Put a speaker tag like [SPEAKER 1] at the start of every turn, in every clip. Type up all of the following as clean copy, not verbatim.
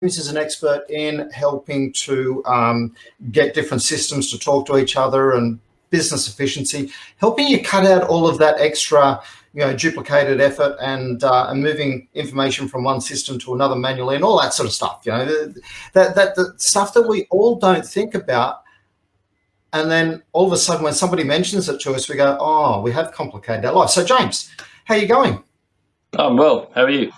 [SPEAKER 1] is an expert in helping to get different systems to talk to each other and business efficiency, helping you cut out all of that extra, duplicated effort and moving information from one system to another manually and all that sort of stuff. The stuff that we all don't think about. And then all of a sudden, when somebody mentions it to us, we go, "Oh, we have complicated our life." So, James, how are you going?
[SPEAKER 2] I'm well. How are you?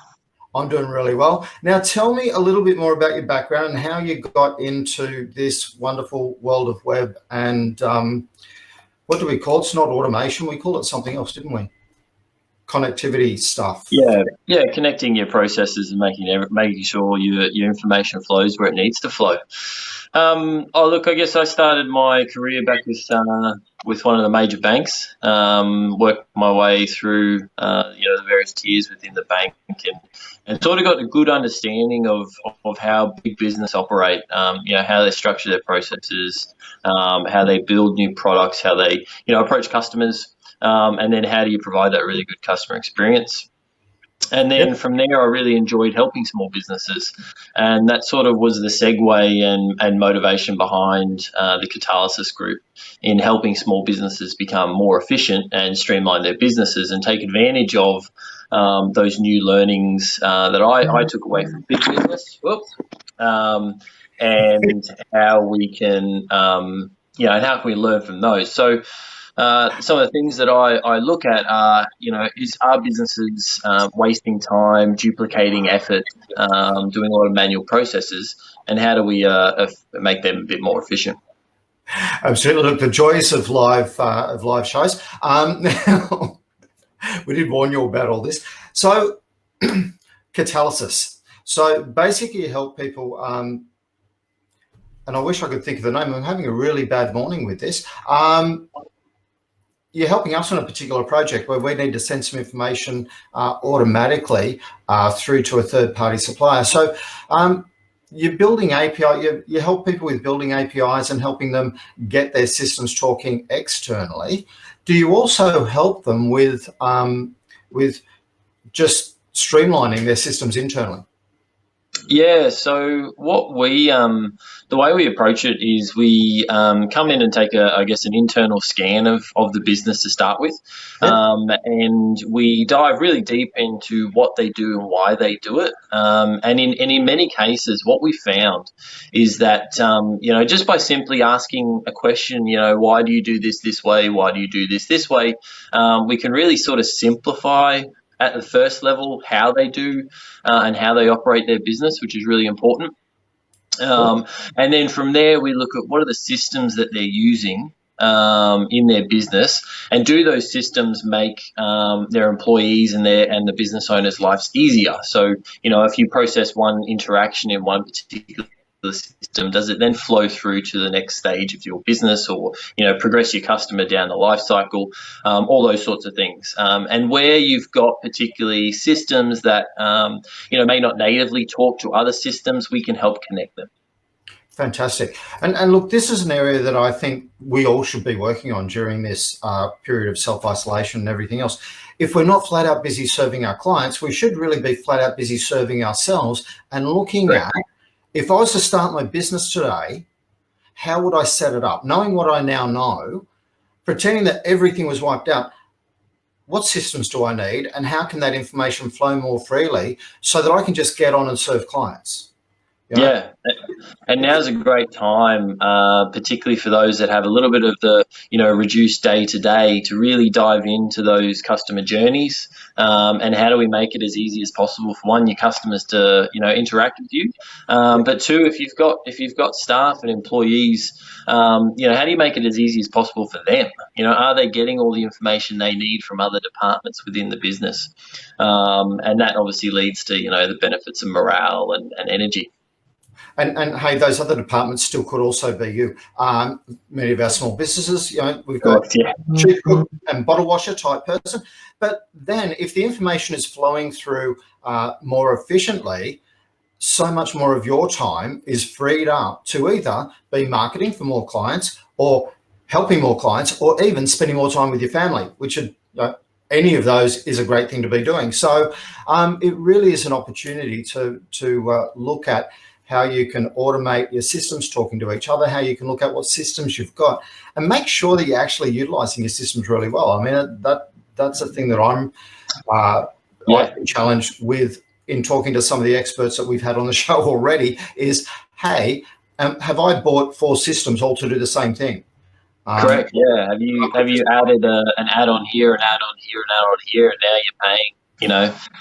[SPEAKER 1] I'm doing really well. Now, tell me a little bit more about your background and how you got into this wonderful world of web and what do we call it? It's not automation. We call it something else, didn't we? Connectivity stuff.
[SPEAKER 2] Yeah, connecting your processes and making sure your information flows where it needs to flow. I guess I started my career back with one of the major banks. Worked my way through the various tiers within the bank and sort of got a good understanding of how big business operate. How they structure their processes, how they build new products, how they approach customers. And then how do you provide that really good customer experience? And then from there, I really enjoyed helping small businesses. And that sort of was the segue and motivation behind the Cowlishaw group in helping small businesses become more efficient and streamline their businesses and take advantage of those new learnings that I took away from big business. And how we can, and how can we learn from those? So, some of the things that I look at are, is our businesses wasting time, duplicating effort, doing a lot of manual processes, and how do we make them a bit more efficient?
[SPEAKER 1] Absolutely. Look, the joys of live shows. We did warn you about all this. So, catalysis. So basically, you help people. And I wish I could think of the name. I'm having a really bad morning with this. You're helping us on a particular project where we need to send some information automatically through to a third-party supplier. So you're building API. You help people with building APIs and helping them get their systems talking externally. Do you also help them with just streamlining their systems internally?
[SPEAKER 2] Yeah, so what the way we approach it is we come in and take an internal scan of the business to start with, and we dive really deep into what they do and why they do it. And in many cases, what we found is that just by simply asking a question, why do you do this way? Why do you do this way? We can really sort of simplify at the first level how they do and how they operate their business, which is really important. And then from there, we look at what are the systems that they're using in their business, and do those systems make their employees and the business owners' lives easier? So, if you process one interaction in one particular system, does it then flow through to the next stage of your business, or progress your customer down the life cycle, all those sorts of things. And where you've got particularly systems that may not natively talk to other systems, we can help connect them.
[SPEAKER 1] Fantastic. And look, this is an area that I think we all should be working on during this period of self-isolation and everything else. If we're not flat out busy serving our clients, we should really be flat out busy serving ourselves and looking at, if I was to start my business today, how would I set it up? Knowing what I now know, pretending that everything was wiped out, what systems do I need and how can that information flow more freely so that I can just get on and serve clients?
[SPEAKER 2] Yeah, and now's a great time, particularly for those that have a little bit of the, reduced day to day, to really dive into those customer journeys, and how do we make it as easy as possible for one, your customers to, interact with you, but two, if you've got staff and employees, how do you make it as easy as possible for them? Are they getting all the information they need from other departments within the business? And that obviously leads to, the benefits of morale and energy.
[SPEAKER 1] And hey, those other departments still could also be you. Many of our small businesses, we've got chief cook and bottle washer type person. But then if the information is flowing through more efficiently, so much more of your time is freed up to either be marketing for more clients or helping more clients or even spending more time with your family, which any of those is a great thing to be doing. So it really is an opportunity to look at how you can automate your systems talking to each other, how you can look at what systems you've got, and make sure that you're actually utilizing your systems really well. I mean, that's a thing that I've been challenged with in talking to some of the experts that we've had on the show already is, hey, have I bought 4 systems all to do the same thing?
[SPEAKER 2] Correct. Yeah. Have you added an add-on here, an add-on here, an add-on here, and now you're paying,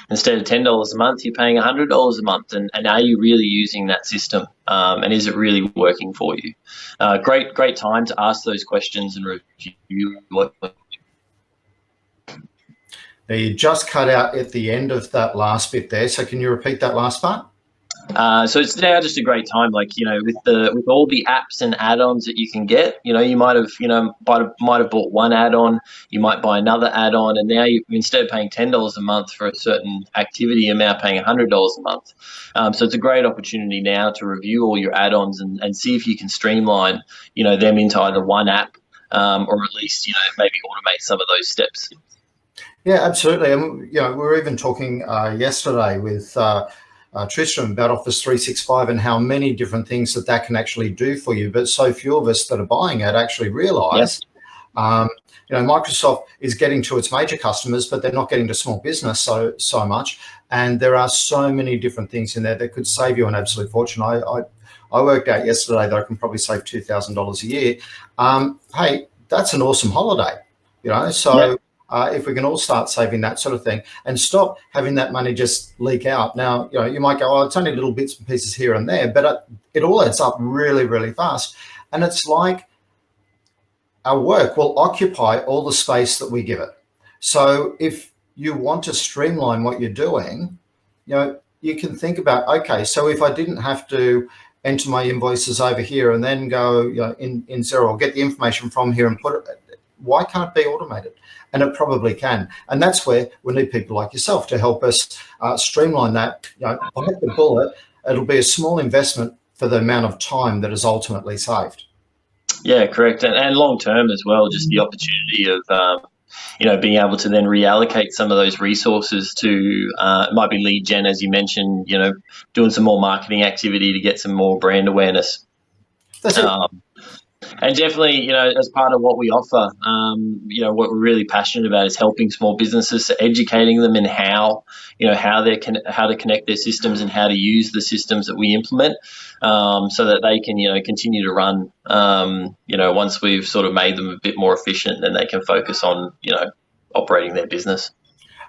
[SPEAKER 2] instead of $10 a month, you're paying $100 a month, and are you really using that system? And is it really working for you? Great time to ask those questions and review what.
[SPEAKER 1] Now, you just cut out at the end of that last bit there, so can you repeat that last part?
[SPEAKER 2] So it's now just a great time, with all the apps and add-ons that you can get. You might have bought one add-on, you might buy another add-on, and now instead of paying $10 a month for a certain activity, you're now paying $100 a month. So it's a great opportunity now to review all your add-ons and see if you can streamline, them into either one app, or at least, maybe automate some of those steps.
[SPEAKER 1] Yeah, absolutely. And we were even talking yesterday with Tristram about Office 365 and how many different things that can actually do for you. But so few of us that are buying it actually realise, Microsoft is getting to its major customers, but they're not getting to small business so much. And there are so many different things in there that could save you an absolute fortune. I worked out yesterday that I can probably save $2,000 a year. Hey, that's an awesome holiday, so. Yeah. If we can all start saving that sort of thing and stop having that money just leak out. Now, you might go, oh, it's only little bits and pieces here and there, but it all adds up really, really fast. And it's like our work will occupy all the space that we give it. So if you want to streamline what you're doing, you can think about, okay, so if I didn't have to enter my invoices over here and then go in Xero or get the information from here and put it, why can't it be automated? And it probably can. And that's where we need people like yourself to help us streamline that. Bite the bullet. It'll be a small investment for the amount of time that is ultimately saved.
[SPEAKER 2] Yeah, correct. And long term as well, just the opportunity of, being able to then reallocate some of those resources to, it might be lead gen, as you mentioned, doing some more marketing activity to get some more brand awareness.
[SPEAKER 1] That's it.
[SPEAKER 2] And definitely, as part of what we offer, what we're really passionate about is helping small businesses, so educating them in how to connect their systems and how to use the systems that we implement, so that they can, continue to run. Once we've sort of made them a bit more efficient, then they can focus on, operating their business.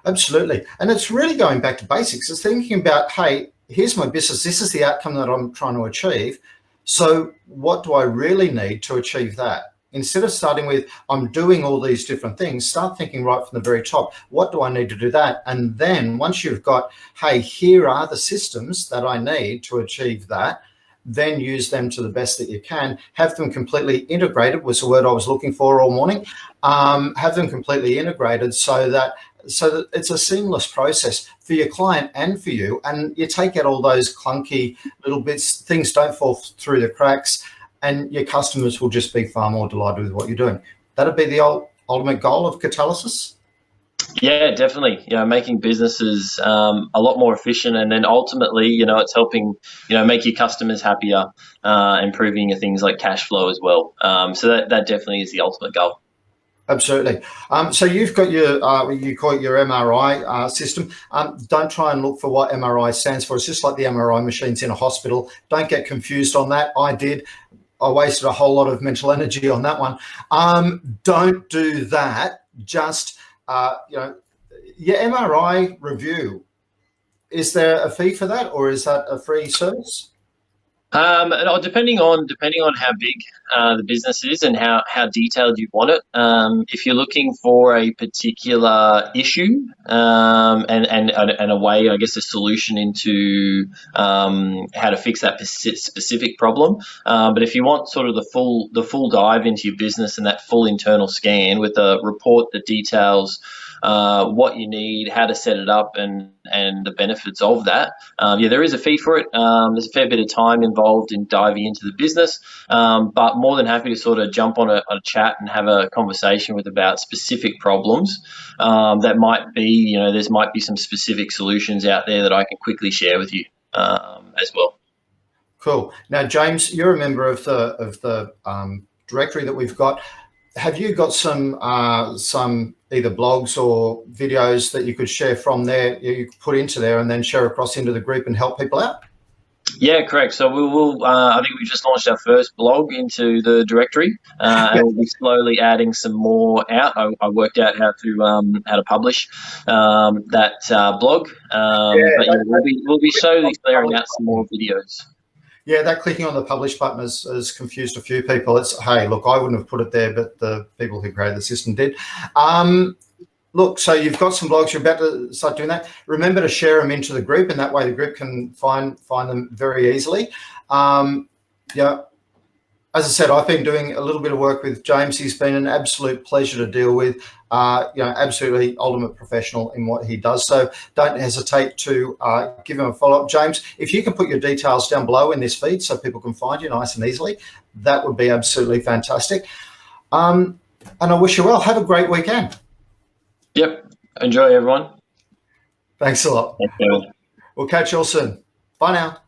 [SPEAKER 1] Absolutely. And it's really going back to basics. It's thinking about, hey, here's my business. This is the outcome that I'm trying to achieve. So what do I really need to achieve that? Instead of starting with, I'm doing all these different things, start thinking right from the very top, what do I need to do that? And then once you've got, hey, here are the systems that I need to achieve that, then use them to the best that you can. Have them completely integrated, was the word I was looking for all morning. Have them completely integrated so that it's a seamless process for your client and for you, and you take out all those clunky little bits, things don't fall through the cracks, and your customers will just be far more delighted with what you're doing. That'd be the ultimate goal of Catalysis.
[SPEAKER 2] Yeah, definitely. Making businesses a lot more efficient, and then ultimately, it's helping, make your customers happier, improving your things like cash flow as well. So that definitely is the ultimate goal.
[SPEAKER 1] Absolutely. So you've got your, you call it your MRI system. Don't try and look for what MRI stands for. It's just like the MRI machines in a hospital. Don't get confused on that. I did. I wasted a whole lot of mental energy on that one. Don't do that. Just, your MRI review, is there a fee for that, or is that a free service?
[SPEAKER 2] Depending on how big the business is and how detailed you want it. If you're looking for a particular issue and a way, I guess, a solution into how to fix that specific problem. But if you want sort of the full dive into your business and that full internal scan with a report that details what you need, how to set it up, and the benefits of that. There is a fee for it. There's a fair bit of time involved in diving into the business, but more than happy to sort of jump on a chat and have a conversation with about specific problems that might be, there might be some specific solutions out there that I can quickly share with you as well.
[SPEAKER 1] Cool. Now, James, you're a member of the directory that we've got. Have you got some either blogs or videos that you could share from there, you could put into there and then share across into the group and help people out?
[SPEAKER 2] Yeah, correct. So we'll I think we just launched our first blog into the directory, and we'll be slowly adding some more out. I worked out how to publish that blog, but yeah, we'll be slowly clearing out some more videos.
[SPEAKER 1] Yeah, that clicking on the publish button has confused a few people. It's, hey, look, I wouldn't have put it there, but the people who created the system did. Look, so you've got some blogs, you're about to start doing that. Remember to share them into the group, and that way the group can find them very easily. Yeah, as I said, I've been doing a little bit of work with James. He's been an absolute pleasure to deal with. Absolutely ultimate professional in what he does. So don't hesitate to give him a follow-up. James, if you can put your details down below in this feed so people can find you nice and easily, that would be absolutely fantastic. And I wish you well. Have a great weekend.
[SPEAKER 2] Yep. Enjoy, everyone.
[SPEAKER 1] Thanks a lot.
[SPEAKER 2] Thanks, David.
[SPEAKER 1] We'll catch you all soon. Bye now.